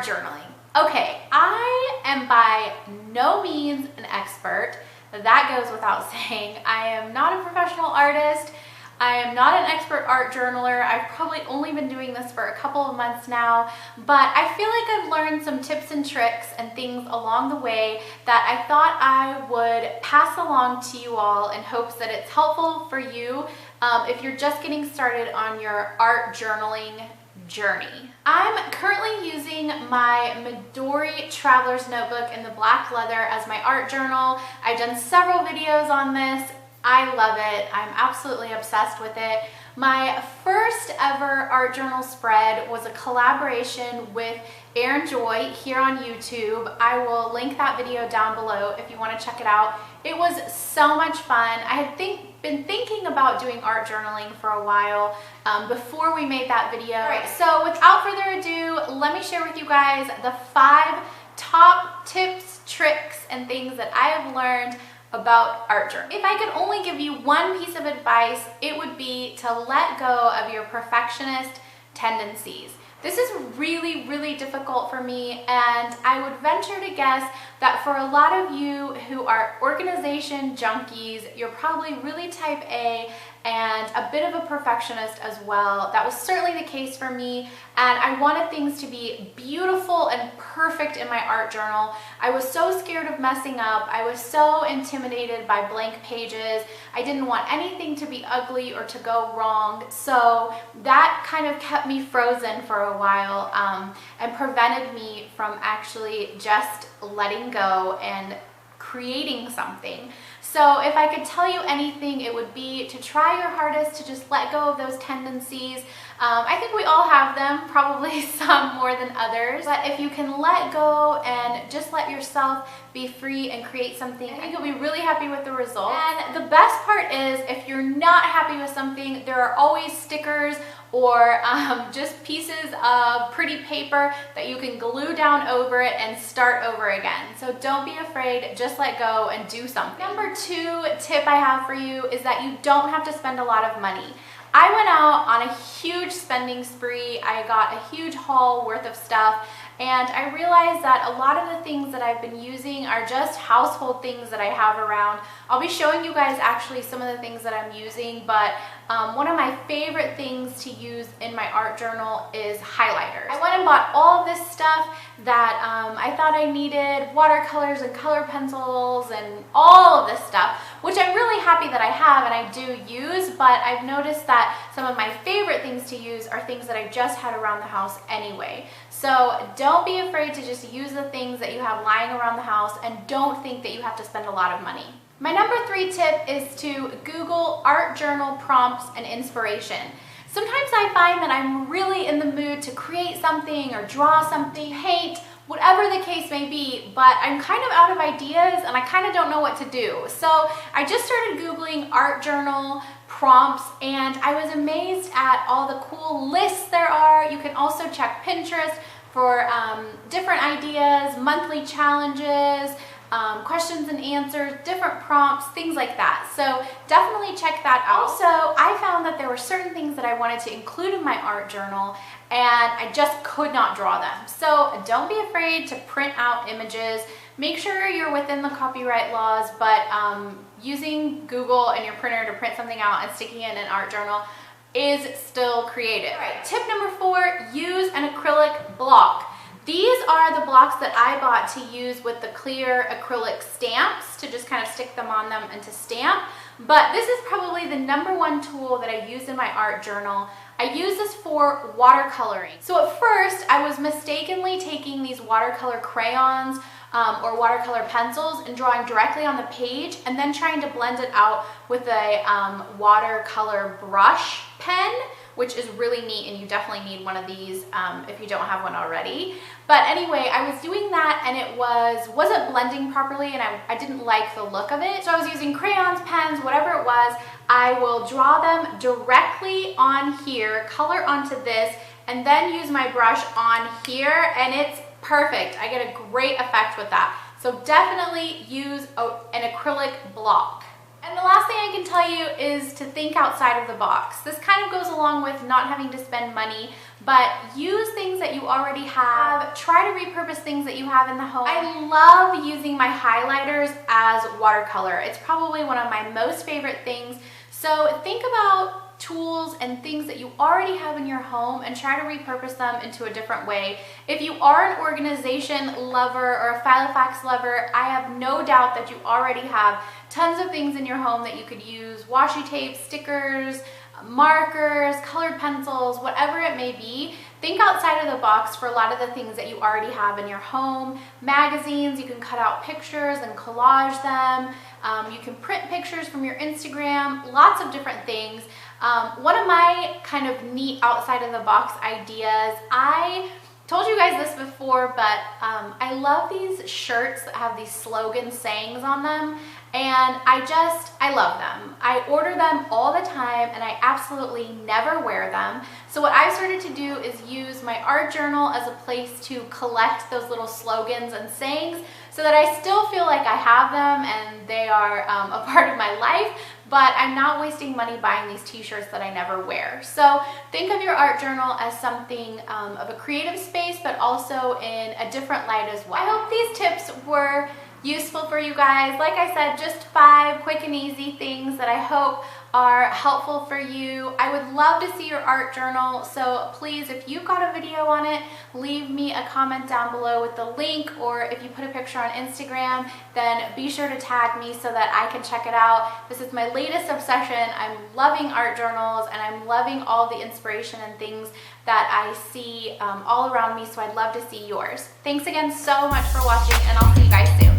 art journaling. Okay, I am by no means an expert. That goes without saying. I am not a professional artist. I am not an expert art journaler. I've probably only been doing this for a couple of months now, but I feel like I've learned some tips and tricks and things along the way that I thought I would pass along to you all in hopes that it's helpful for you if you're just getting started on your art journaling journey. I'm currently using my Midori Travelers Notebook in the black leather as my art journal. I've done several videos on this. I love it. I'm absolutely obsessed with it. My first ever art journal spread was a collaboration with Aaron Joy here on YouTube. I will link that video down below if you want to check it out. It was so much fun. I had been thinking about doing art journaling for a while before we made that video. All right, so without further ado, let me share with you guys the 5 top tips, tricks, and things that I have learned about art journaling. If I could only give you one piece of advice, it would be to let go of your perfectionist tendencies. This is really, really difficult for me, and I would venture to guess that for a lot of you who are organization junkies, you're probably really type A and a bit of a perfectionist as well. That was certainly the case for me, and I wanted things to be beautiful and perfect in my art journal. I was so scared of messing up. I was so intimidated by blank pages. I didn't want anything to be ugly or to go wrong, so that kind of kept me frozen for a while and prevented me from actually just letting go and creating something. So if I could tell you anything, it would be to try your hardest to just let go of those tendencies. I think we all have them, probably some more than others, but if you can let go and just let yourself be free and create something, I think you'll be really happy with the result. And the best part is, if you're not happy with something, there are always stickers or just pieces of pretty paper that you can glue down over it and start over again. So don't be afraid, just let go and do something. Number 2 tip I have for you is that you don't have to spend a lot of money. I went out on a huge spending spree. I got a huge haul worth of stuff, and I realized that a lot of the things that I've been using are just household things that I have around. I'll be showing you guys actually some of the things that I'm using, but one of my favorite things to use in my art journal is highlighters. I went and bought all of this stuff that I thought I needed, watercolors and color pencils and all of this stuff, which I'm really happy that I have and I do use, but I've noticed that some of my favorite things to use are things that I just had around the house anyway. So don't be afraid to just use the things that you have lying around the house, and don't think that you have to spend a lot of money. My number 3 tip is to Google art journal prompts and inspiration. Sometimes I find that I'm really in the mood to create something or draw something, paint, whatever the case may be, but I'm kind of out of ideas and I kind of don't know what to do. So I just started Googling art journal prompts, and I was amazed at all the cool lists there are. You can also check Pinterest for different ideas, monthly challenges, questions and answers, different prompts, things like that. So definitely check that out. Also, I found that there were certain things that I wanted to include in my art journal, and I just could not draw them. So don't be afraid to print out images. Make sure you're within the copyright laws, but using Google and your printer to print something out and sticking it in an art journal is still creative. All right, tip number 4, use an acrylic block. These are the blocks that I bought to use with the clear acrylic stamps, to just kind of stick them on them and to stamp. But this is probably the number 1 tool that I use in my art journal. I use this for watercoloring. So at first, I was mistakenly taking these watercolor crayons or watercolor pencils and drawing directly on the page, and then trying to blend it out with a watercolor brush pen, which is really neat, and you definitely need one of these if you don't have one already. But anyway, I was doing that and it wasn't blending properly, and I didn't like the look of it. So I was using crayons, pens, whatever it was. I will draw them directly on here, color onto this, and then use my brush on here, and it's perfect. I get a great effect with that. So definitely use an acrylic block. And the last thing I can tell you is to think outside of the box. This kind of goes along with not having to spend money, but use things that you already have. Try to repurpose things that you have in the home. I love using my highlighters as watercolor. It's probably one of my most favorite things. So think about tools and things that you already have in your home and try to repurpose them into a different way. If you are an organization lover or a filofax lover, I have no doubt that you already have tons of things in your home that you could use: washi tape, stickers, markers, colored pencils, whatever it may be. Think outside of the box for a lot of the things that you already have in your home. Magazines, you can cut out pictures and collage them. You can print pictures from your Instagram, lots of different things. One of my kind of neat outside of the box ideas, I told you guys this before, but I love these shirts that have these slogan sayings on them, and I love them. I order them all the time and I absolutely never wear them. So what I've started to do is use my art journal as a place to collect those little slogans and sayings so that I still feel like I have them and they are a part of my life, but I'm not wasting money buying these t-shirts that I never wear. So think of your art journal as something of a creative space, but also in a different light as well. I hope these tips were useful for you guys. Like I said, just 5 quick and easy things that I hope are helpful for you. I would love to see your art journal, so please, if you've got a video on it, leave me a comment down below with the link, or if you put a picture on Instagram, then be sure to tag me so that I can check it out. This is my latest obsession. I'm loving art journals and I'm loving all the inspiration and things that I see all around me, so I'd love to see yours. Thanks again so much for watching, and I'll see you guys soon.